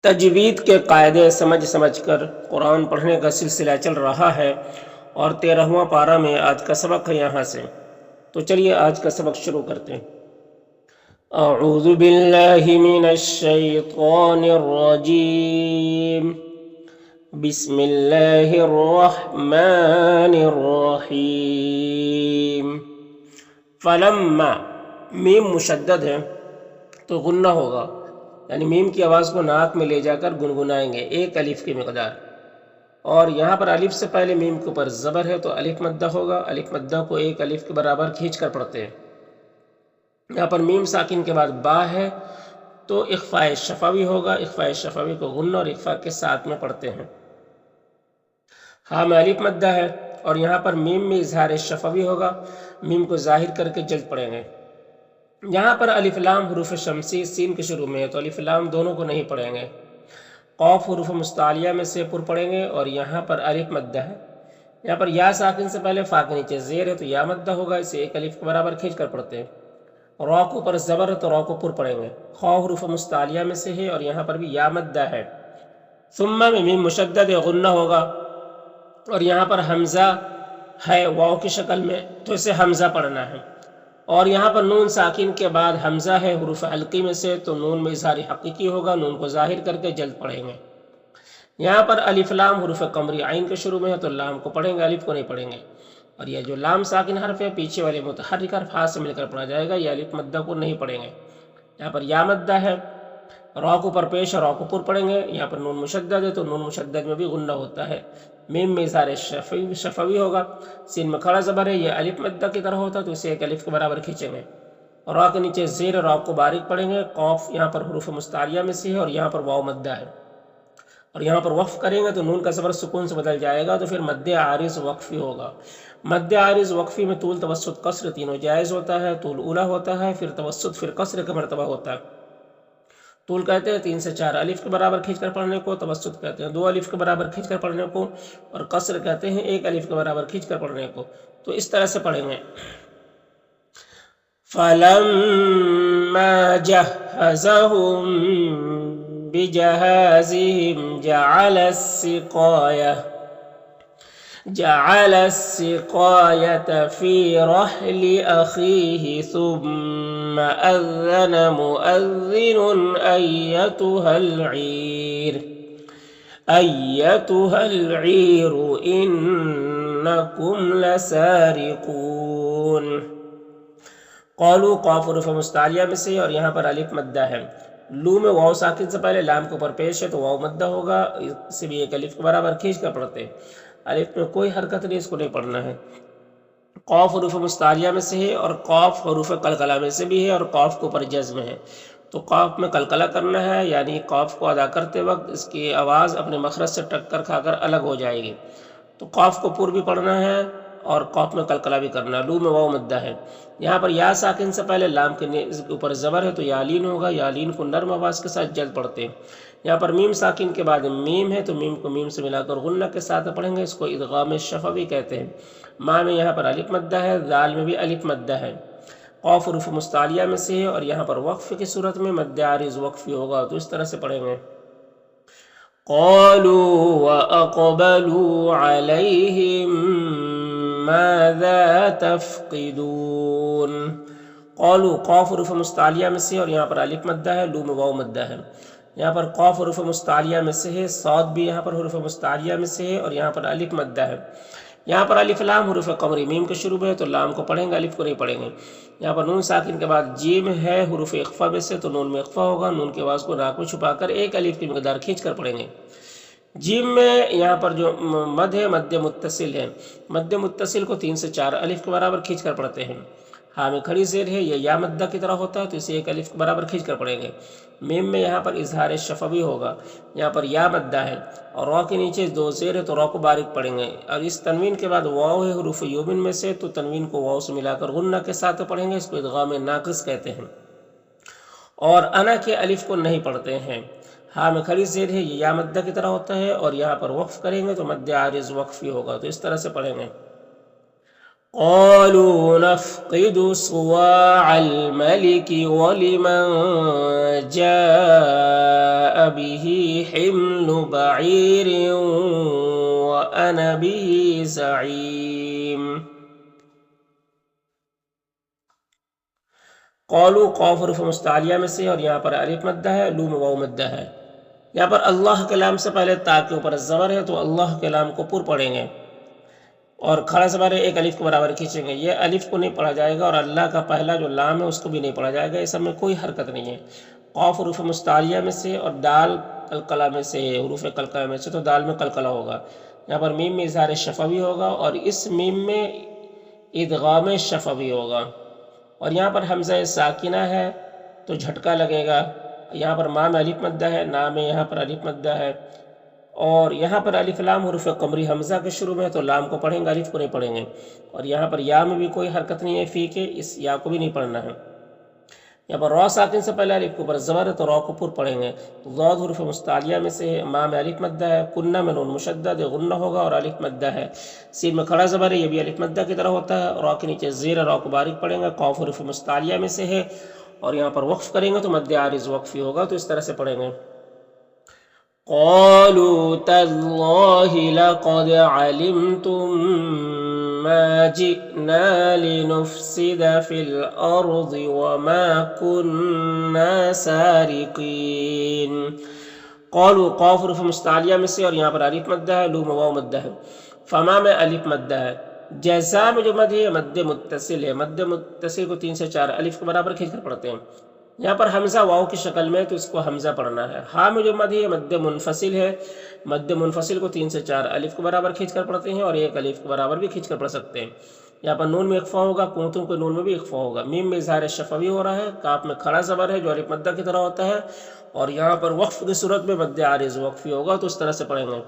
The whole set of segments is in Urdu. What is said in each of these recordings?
تجوید کے قاعدے سمجھ سمجھ کر قرآن پڑھنے کا سلسلہ چل رہا ہے اور 13واں پارہ میں آج کا سبق ہے یہاں سے۔ تو چلیے آج کا سبق شروع کرتے ہیں۔ اعوذ باللہ من الشیطان الرجیم، بسم اللہ الرحمن الرحیم۔ فلما، میم مشدد ہے تو غنہ ہوگا، یعنی میم کی آواز کو ناک میں لے جا کر گنگنائیں گے ایک الف کی مقدار، اور یہاں پر الف سے پہلے میم کے اوپر زبر ہے تو الف مدہ ہوگا، الف مدہ کو ایک الف کے برابر کھینچ کر پڑھتے ہیں۔ یہاں پر میم ساکن کے بعد با ہے تو اخفاء شفوی ہوگا، اخفاء شفوی کو غنہ اور اخفاء کے ساتھ میں پڑھتے ہیں۔ ہاں میں الف مدہ ہے اور یہاں پر میم میں اظہار شفوی ہوگا، میم کو ظاہر کر کے جلد پڑھیں گے۔ یہاں پر الف لام حروف شمسی سین کے شروع میں ہے تو الف لام دونوں کو نہیں پڑھیں گے۔ قاف حروف مستعلیہ میں سے پر پڑھیں گے اور یہاں پر الف مدہ ہے۔ یہاں پر یا ساکن سے پہلے فا کے نیچے زیر ہے تو یا مدہ ہوگا، اسے ایک الف کے برابر کھینچ کر پڑھتے ہیں۔ را کو پر زبر ہے تو را کو پر پڑھیں گے۔ خا حروف مستعلیہ میں سے ہے اور یہاں پر بھی یا مدہ ہے۔ ثم میں میم مشدد غنہ ہوگا اور یہاں پر حمزہ ہے واو کی شکل میں تو اسے حمزہ پڑھنا ہے، اور یہاں پر نون ساکن کے بعد حمزہ ہے حروف حلقی میں سے تو نون میں اظہار حقیقی ہوگا، نون کو ظاہر کر کے جلد پڑھیں گے۔ یہاں پر الف لام حروف قمری عین کے شروع میں ہے تو لام کو پڑھیں گے، الف کو نہیں پڑھیں گے، اور یہ جو لام ساکن حرف ہے پیچھے والے متحرک حرف ہاتھ سے مل کر پڑھا جائے گا، یہ الف مدہ کو نہیں پڑھیں گے۔ یہاں پر یا مدہ ہے، را کو پر پیش اور را کو پر پڑھیں گے۔ یہاں پر نون مشدد ہے تو نون مشدد میں بھی غنہ ہوتا ہے، میم میں اظہار شفوی ہوگا، سین میں کھڑا زبر ہے، یہ الف مدہ کی طرح ہوتا ہے تو اسے ایک الف کے برابر کھینچیں گے، اور را کے نیچے زیر را کو باریک پڑھیں گے۔ قاف یہاں پر حروف مستعلیہ میں سے ہے اور یہاں پر واو مدہ ہے، اور یہاں پر وقف کریں گے تو نون کا زبر سکون سے بدل جائے گا تو پھر مد عارض وقفی ہوگا۔ مد عارض وقفی میں طول توسط قصر تینوں جائز ہوتا ہے، طول اولا ہوتا ہے، پھر توسط، پھر قصر کا مرتبہ ہوتا ہے۔ طول کہتے ہیں 3 سے 4 الف کے برابر کھینچ کر پڑھنے کو، توسط کہتے ہیں 2 الف کے برابر کھینچ کر پڑھنے کو، اور قصر کہتے ہیں 1 الف کے برابر کھینچ کر پڑھنے کو۔ تو اس طرح سے پڑھیں گے۔ فَلَمَّا جَهَّزَهُم بِجَهَازِهِمْ جَعَلَ السِّقَايَةَ فِي رَحْلِ أَخِيهِ ثُمَّ أَذَّنَ مُؤَذِّنٌ أَيَّتُهَا الْعِيرُ إِنَّكُمْ لَسَارِقُونَ۔ قالو قاف حروف مستعلیہ میں سے اور یہاں پر الف مدہ ہے۔ لو میں واو ساکن سے پہلے لام کے اوپر پیش ہے تو واو مدہ ہوگا، اسے بھی ایک الف کے برابر کھینچ کر پڑھتے ہیں۔ الف میں کوئی حرکت نہیں، اس کو نہیں پڑھنا ہے۔ قاف حروف مستعلیہ میں سے ہے اور قاف حروف قلقلہ میں سے بھی ہے، اور قاف کے اوپر جزم ہے تو قاف میں قلقلہ کرنا ہے، یعنی قاف کو ادا کرتے وقت اس کی آواز اپنے مخرج سے ٹکر کھا کر الگ ہو جائے گی، تو قاف کو پر بھی پڑھنا ہے اور قاف میں قلقلہ بھی کرنا ہے۔ لو میں واو مدہ ہے۔ یہاں پر یا ساکن سے پہلے لام کے اوپر زبر ہے تو یالین ہوگا، یالین کو نرم آواز کے ساتھ جلد پڑھتے ہیں۔ یہاں پر میم ساکن کے بعد میم ہے تو میم کو میم سے ملا کر غنہ کے ساتھ پڑھیں گے، اس کو ادغام شفوی کہتے ہیں۔ ما میں یہاں پر الف مدہ ہے، ذال میں بھی الف مدہ ہے۔ قاف حروف مستعلیہ میں سے ہے اور یہاں پر وقف کی صورت میں مد عارض وقفی ہوگا تو اس طرح سے پڑھیں گے۔ قالوا وَأَقْبَلُوا عَلَيْهِمْ مَاذَا تَفْقِدُونَ۔ قالوا قاف حروف مستعلیہ میں سے اور یہاں پر الف مدہ ہے، لو میں واو مدہ ہے۔ یہاں پر قاف حروف مستعلیہ میں سے ہے، صاد بھی یہاں پر حروف مستعلیہ میں سے ہے اور یہاں پر الف مدہ ہے۔ یہاں پر الف لام حروف قمری میم کے شروع میں ہے تو لام کو پڑھیں گے، الف کو نہیں پڑھیں گے۔ یہاں پر نون ساکن کے بعد جیم ہے حروف اخفا میں سے تو نون میں اخفا ہوگا، نون کی آواز کو ناک میں چھپا کر ایک الف کی مقدار کھینچ کر پڑھیں گے۔ جیم میں یہاں پر جو مد ہے مد متصل ہے، مد متصل کو 3 سے 4 الف کے برابر کھینچ کر پڑھتے ہیں۔ ہاں میں کھڑی زیر ہے، یہ یا مدہ کی طرح ہوتا ہے تو اسے ایک الف کے برابر کھینچ کر پڑھیں گے۔ میم میں یہاں پر اظہار شفوی ہوگا، یہاں پر یا مدہ ہے اور را کے نیچے 2 زیر ہے تو را کو باریک پڑھیں گے، اور اس تنوین کے بعد واو ہے حروف یومن میں سے تو تنوین کو واو سے ملا کر غنہ کے ساتھ پڑھیں گے، اس کو ادغام ناقص کہتے ہیں۔ اور انا کے الف کو نہیں پڑھتے ہیں۔ ہاں میں کھڑی زیر ہے، یہ یا مدہ کی طرح ہوتا ہے اور یہاں پر وقف کریں گے تو مد عارض وقفی ہوگا تو اس طرح سے پڑھیں گے۔ قالوا نفقد صواع الملك ولمن جاء به حمل بعير وأنا به زعيم. قالوا قاف حروف مستعلیہ میں سے اور یہاں پر الف مدہ ہے، لوم واو مدہ ہے. یہاں پر اللہ کے لام سے پہلے تا کے اوپر زبر ہے تو اللہ کے لام کو پر پڑھیں گے اور کھڑا زبر ہے ایک الف کے برابر کھینچیں گے. یہ الف کو نہیں پڑھا جائے گا اور اللہ کا پہلا جو لام ہے اس کو بھی نہیں پڑھا جائے گا. اس سب میں کوئی حرکت نہیں ہے. قاف حروف مستعلیہ میں سے اور دال قلقلہ میں سے ہے، حروف قلقلہ میں سے تو دال میں قلقلہ ہوگا. یہاں پر میم میں اظہار شفوی ہوگا اور اس میم میں ادغام شفوی ہوگا. اور یہاں پر حمزہ ساکنہ ہے تو جھٹکا لگے گا. یہاں پر ما میں الف مدہ ہے، نا میں یہاں پر الف مدہ ہے. اور یہاں پر الف لام حروف قمری حمزہ کے شروع میں ہے تو لام کو پڑھیں گے، الف کو نہیں پڑھیں گے. اور یہاں پر یا میں بھی کوئی حرکت نہیں ہے فی کے، اس یا کو بھی نہیں پڑھنا ہے. یہاں پر را ساکن سے پہلے الف کے اوپر زبر ہے تو را کو پر پڑھیں گے. ضاد حروف مستعلیہ میں سے ہے، ما میں الف مدہ ہے، کنہ میں نون مشدد ہے، غنہ ہوگا اور الف مدہ ہے. سین میں کھڑا زبر ہے، یہ بھی الف مدہ کی طرح ہوتا ہے. را کے نیچے زیر ہے، را کو باریک پڑھیں گے. قاف حروف مستعلیہ میں سے ہے اور یہاں پر وقف کریں گے تو مد عارض وقفی ہوگا تو اس طرح سے پڑھیں گے. قالوا تالله لقد علمتم ما جئنا لنفسد في الأرض وما كنا سارقين. قالوا قاف حروف مستعلیہ میں سے اور یہاں پر الف مدہ ہے، لوم واو مدہ ہے. فما میں الف مدہ ہے. جزا میں جو مد ہے مد متصل ہے، مد متصل کو 3 سے 4 الف کے برابر کھینچ کر پڑھتے ہیں. یہاں پر حمزہ واو کی شکل میں تو اس کو حمزہ پڑھنا ہے. ہاں میں جو مد ہے مد منفصل ہے، مد منفصل کو 3 سے 4 الف کے برابر کھینچ کر پڑھتے ہیں اور ایک الف کے برابر بھی کھینچ کر پڑھ سکتے ہیں. یہاں پر نون میں اخفا ہوگا، کنتم کے نون میں بھی اخفا ہوگا. میم میں اظہار شفوی ہو رہا ہے، کاف میں کھڑا زبر ہے جو الف مدہ کی طرح ہوتا ہے اور یہاں پر وقف کی صورت میں مد عارض وقفی ہوگا تو اس طرح سے پڑھیں گے.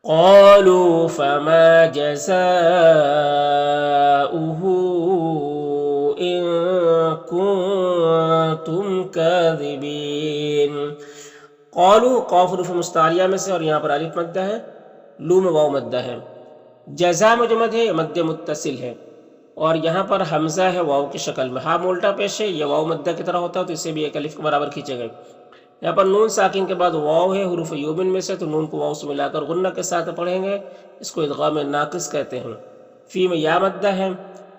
قالوا فما جزاؤه إن كنتم كاذبين. قالوا قاف حروف مستعلیہ میں سے اور یہاں پر الف مدہ ہے، لوم واو مدہ ہے. جزا میں جو مد ہے مد متصل ہے اور یہاں پر حمزہ ہے واو کی شکل میں. ہاں الٹا پیش ہے، یہ واو مدہ کی طرح ہوتا ہے تو اسے بھی ایک الف کے برابر کھینچے گئے. یہاں پر نون ساکن کے بعد واو ہے حروف یومن میں سے تو نون کو واو سے ملا کر غنہ کے ساتھ پڑھیں گے. اس کو ادغام ناقص کہتے ہیں. فی میں یا مدہ ہے،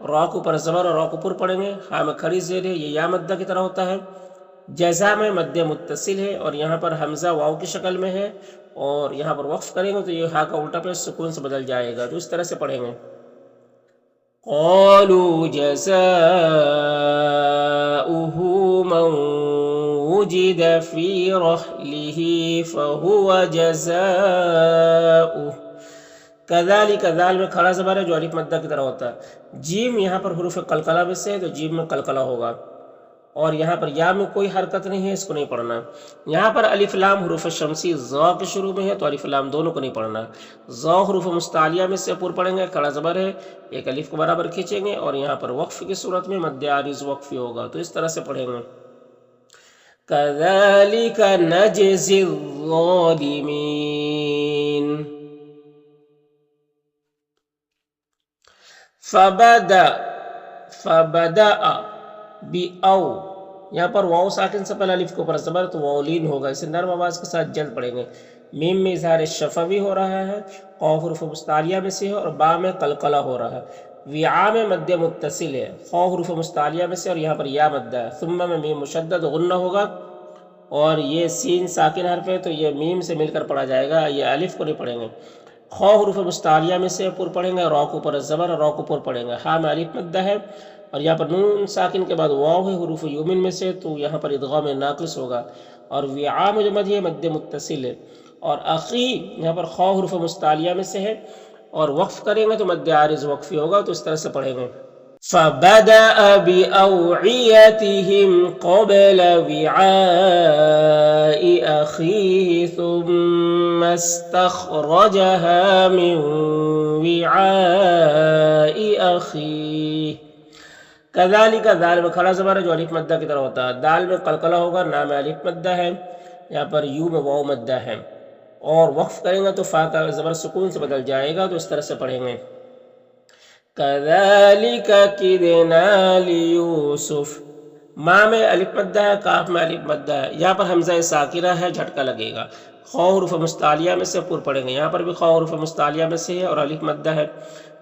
را کو پر زبر اور را کو پر پڑھیں گے. ہاں میں کھڑی زیر ہے، یہ یا مدہ کی طرح ہوتا ہے. جزا میں مد متصل ہے اور یہاں پر حمزہ واو کی شکل میں ہے اور یہاں پر وقف کریں گے تو یہ ہا کا الٹا پیش سکون سے بدل جائے گا تو اس طرح سے پڑھیں گے. قالوا جزاؤه من وجد في رحله فهو جزاؤه. كذلك ذال میں کھڑا زبر ہے جو الف مدہ کی طرح ہوتا ہے. جیم یہاں پر حروف قلقلہ میں سے ہے تو جیم میں قلقلہ ہوگا اور یہاں پر یا میں کوئی حرکت نہیں ہے، اس کو نہیں پڑھنا. یہاں پر الف لام حروف شمسی ضا کے شروع میں ہے تو الف لام دونوں کو نہیں پڑھنا. ضا حروف مستعلیہ میں سے پر پڑھیں گے، کھڑا زبر ہے ایک الف کے برابر کھینچیں گے اور یہاں پر وقف کی صورت میں مد عارض وقفی ہوگا تو اس طرح سے پڑھیں گے. كذلك نجزي الظالمين. فبدأ بأو، یہاں پر واو ساکن سے پہلے الف کے اوپر زبر تو واولین ہوگا، اسے نرم آواز کے ساتھ جلد پڑھیں گے. میم میں اظہار شفوی ہو رہا ہے، قاف حروف مستعلیہ میں سے ہے اور با میں قلقلہ ہو رہا ہے. وعاء میں مد متصل ہے، خا حروف مستعلیہ میں سے اور یہاں پر یا مدہ ہے. ثم میں میم مشدد غنہ ہوگا اور یہ سین ساکن حرف ہے تو یہ میم سے مل کر پڑھا جائے گا، یہ الف کو نہیں پڑھیں گے. خا حروف مستعلیہ میں سے پر پڑھیں گے، را کو پر زبر اور را کو پر پڑھیں گے. ہاں میں الف مدہ ہے اور یہاں پر نون ساکن کے بعد واو ہے حروف یومن میں سے تو یہاں پر ادغام ناقص ہوگا. اور وعاء میں جو مد ہے مد متصل ہے اور اخی یہاں پر خا حروف مستعلیہ میں سے ہے اور وقف کریں گے تو مد عارض وقفی ہوگا تو اس طرح سے پڑھیں گے. فبدأ بأوعيتهم قبل وعاء أخيه ثم استخرجها من وعاء أخيه. كذلك دال میں کھڑا زبر ہے جو الف مدہ کی طرح ہوتا ہے. دال میں قلقلہ ہوگا، نا میں الف مدہ ہے، یہاں پر یو میں واو مدہ ہے اور وقف کریں گے تو فا کا زبر سکون سے بدل جائے گا تو اس طرح سے پڑھیں گے. کذالک کدنا لیوسف، ماں میں الف مدہ ہے، کاف میں الف مدہ ہے، یہاں پر حمزہ ساکنہ ہے، جھٹکا لگے گا۔ خ حروف مستعلیہ میں سے پر پڑیں گے، یہاں پر بھی خ حروف مستعلیہ میں سے ہے اور الف مدہ ہے۔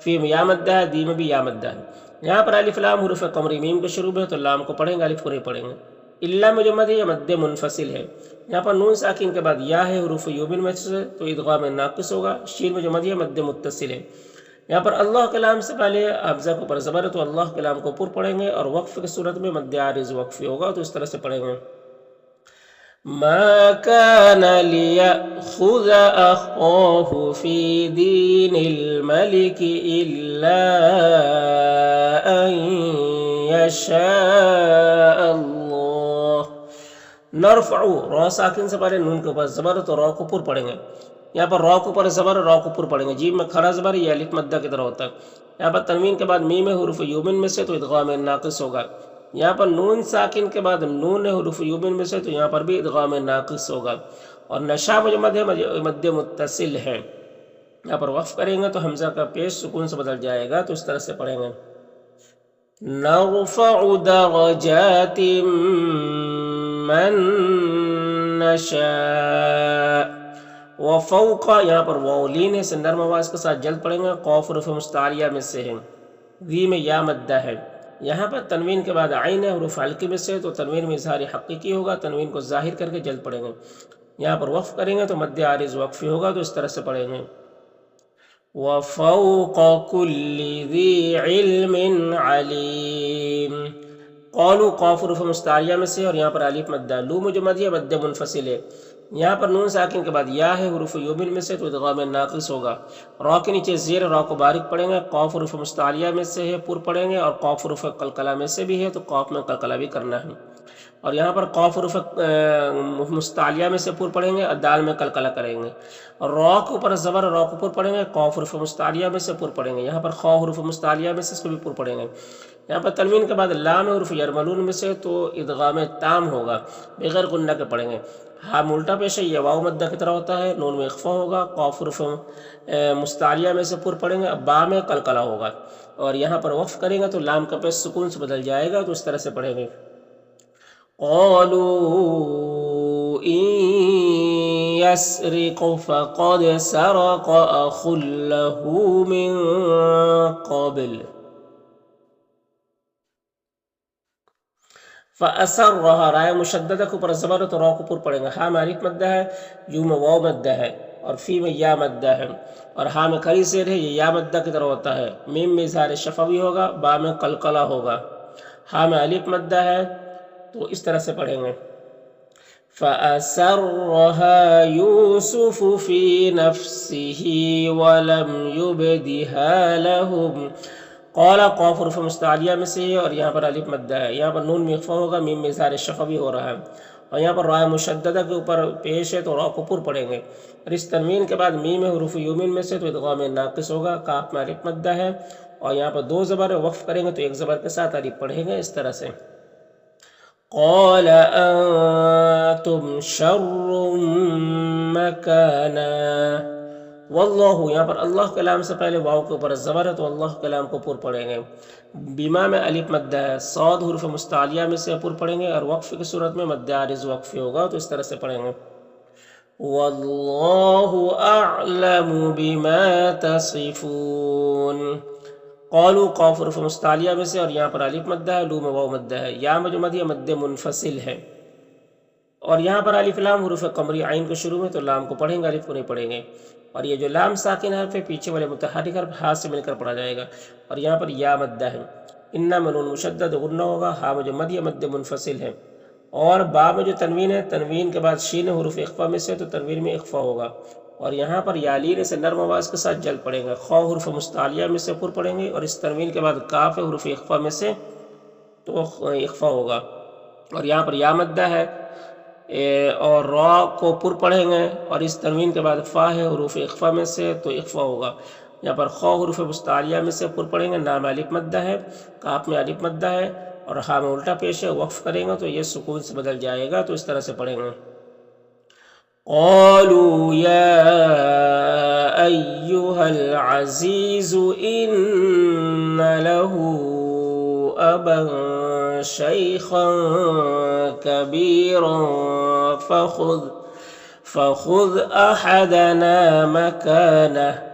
فی میں یا مدہ ہے، دی میں بھی یا مدہ ہے۔ یہاں پر الف لام حروف قمری میم کے شروع میں، تو لام کو پڑھیں گے، الف کو نہیں پڑھیں گے۔ الا میں جو مد ہے یہ مد منفصل ہے۔ یہاں پر نون ساکن کے بعد یا ہے حروف یومن میں سے، تو ادغام ناقص ہوگا۔ شین میں جو مد ہے مد متصل ہے۔ یہاں پر اللہ کلام سے پہلے حمزہ کو پر زبر ہے، تو اللہ کلام کو پر پڑھیں گے، اور وقف کی صورت میں مد عارض وقفی ہوگا، تو اس طرح سے پڑھیں گے۔ ما كان ليأخذ أخاه في دين الملك إلا أن يشاء الله۔ نرفع را ساکن سے پہلے نون کے اوپر زبر، تو را کو پر پڑھیں گے۔ یہاں پر را کو پر زبر، را کو پر پڑھیں گے۔ جیم میں کھڑا زبر، یہ الف مدہ کی طرح ہوتا ہے۔ یہاں پر تنوین کے بعد میم حروف یومن میں سے، تو ادغام ناقص ہوگا۔ یہاں پر نون ساکن کے بعد نون حروف یومن میں سے، تو یہاں پر بھی ادغام ناقص ہوگا۔ اور نشا میں جو مد ہے مد متصل ہے۔ یہاں پر وقف کریں گے تو حمزہ کا پیش سکون سے بدل جائے گا، تو اس طرح سے پڑھیں گے۔ نرفع درجات من نشاء وفوق، یہاں پر واولین ہے، سے نرم آواز کے ساتھ جلد پڑھیں گے۔ قاف حروف مستعلیہ میں سے ہے۔ ذی میں یا مدہ ہے۔ یہاں پر تنوین کے بعد عین ہے، حروف حلقی میں سے، تو تنوین میں اظہار حقیقی ہوگا، تنوین کو ظاہر کر کے جلد پڑھیں گے۔ یہاں پر وقف کریں گے تو مد عارض وقفی ہوگا، تو اس طرح سے پڑھیں گے۔ وَفَوْقَ كُلِّ ذِي عِلْمٍ عَلِيمٍ۔ قالو قاف حروف مستعلیہ میں سے، اور یہاں پر الف مدہ۔ لو میں جو مد ہے مد منفصل ہے۔ یہاں پر نون ساکن کے بعد یا ہے حروف یومن میں سے، تو ادغام ناقص ہوگا۔ را کے نیچے زیر، را کو باریک پڑھیں گے۔ قاف حروف مستعلیہ میں سے ہے، پر پڑھیں گے، اور قاف حروف قلقلہ میں سے بھی ہے، تو قاف میں قلقلہ بھی کرنا ہے۔ اور یہاں پر قاف حروف مستعلیہ میں سے پر پڑھیں گے، اور دال میں قلقلہ کریں گے۔ اور را کے اوپر زبر، را کو پر پڑھیں گے، قاف حروف مستعلیہ میں سے پر پڑھیں گے۔ یہاں پر خا حروف مستعلیہ میں سے اس کو بھی پر پڑھیں گے۔ یہاں پر تنوین کے بعد لام حروف یرملون میں سے، تو ادغام تام ہوگا، بغیر غنہ کے پڑھیں گے۔ ہاں الٹا پیش ہے، یہ واو مدہ کی طرح ہوتا ہے، نون میں اخفا ہوگا۔ قاف حروف مستعلیہ میں سے پر پڑھیں گے، با میں قلقلہ ہوگا۔ اور یہاں پر وقف کریں گے تو لام کا پیش سکون سے بدل جائے گا، تو اس طرح سے پڑھیں گے۔ قالوا إن يسرق فقد سرق أخ له من قبل فأسرها، رائے مشددہ کے اوپر زبر، تو را کو پر پڑھیں گے۔ ہاں میں الف مدہ ہے، یو میں واو مدہ ہے، اور فی میں یا مدہ ہے، اور ہاں میں کھڑی زیر ہے، یہ یا مدہ کی طرح ہوتا ہے۔ میم میں اظہار شفوی ہوگا، با میں قلقلہ ہوگا۔ ہاں میں الف مدہ ہے، تو اس طرح سے پڑھیں گے۔ فَأَسَرَّهَا يُوسُفُ فِي نَفْسِهِ وَلَمْ يُبْدِهَا لَهُمْ۔ قال قاف حروف مستعلیہ میں سے، اور یہاں پر الف مدہ ہے۔ یہاں پر نون میں اخفا ہوگا، میم میں اظہار شفوی ہو رہا ہے، اور یہاں پر رائے مشددہ کے اوپر پیش ہے، تو را کو پر پڑھیں گے۔ اور اس تنوین کے بعد میم حروف یومن میں سے، تو ادغام ناقص ہوگا۔ کاف میں الف مدہ ہے، اور یہاں پر دو زبر وقف کریں گے تو ایک زبر کے ساتھ الف پڑھیں گے، اس طرح سے۔ قال انتم شر مکانا، واللہ، یہاں پر اللہ کلام سے پہلے واو کے اوپر زبر ہے، تو اللہ کلام کو پر پڑھیں گے۔ بیما میں الف مدہ ہے، صاد حروف مستعلیہ میں سے پر پڑھیں گے، اور وقف کی صورت میں مد عارض وقفی ہوگا، تو اس طرح سے پڑھیں گے۔ واللہ اعلم بما تصفون۔ قالو قاف حروف مستعلیہ میں سے، اور یہاں پر الف مدہ ہے، لو میں واو مدہ ہے، یا میں جو مد ہے مد منفصل ہے۔ اور یہاں پر الف لام حروف قمری عین کے شروع میں، تو لام کو پڑھیں گے، الف کو نہیں پڑھیں گے۔ اور یہ جو لام ساکن حرف ہے، پیچھے والے متحرک حرف ہاتھ سے مل کر پڑھا جائے گا۔ اور یہاں پر یا مدہ ہے، انا میں نون مشدد غنہ ہوگا، ہاں میں جو مد ہے مد منفصل ہے۔ اور با میں جو تنوین ہے، تنوین کے بعد شین حروف اخفا میں سے، تو تنوین میں اخفا ہوگا۔ اور یہاں پر یالین سے نرم آواز کے ساتھ جلد پڑھیں گے۔ خا حروف مستعلیہ میں سے پر پڑھیں گے، اور اس تنوین کے بعد کاف حروف اخفا میں سے، تو اخفا ہوگا۔ اور یہاں پر یا مدہ ہے، اور را کو پر پڑھیں گے، اور اس تنوین کے بعد فا ہے حروف اخفا میں سے، تو اخفا ہوگا۔ یہاں پر خا حروف مستعلیہ میں سے پر پڑھیں گے، نام الف مدہ ہے، کاف میں الف مدہ ہے، اور ہاں میں الٹا پیش ہے، وقف کریں گے تو یہ سکون سے بدل جائے گا، تو اس طرح سے پڑھیں گے۔ قالوا يا أيها العزيز إن له أبا شيخا كبيرا فخذ أحدنا مكانه.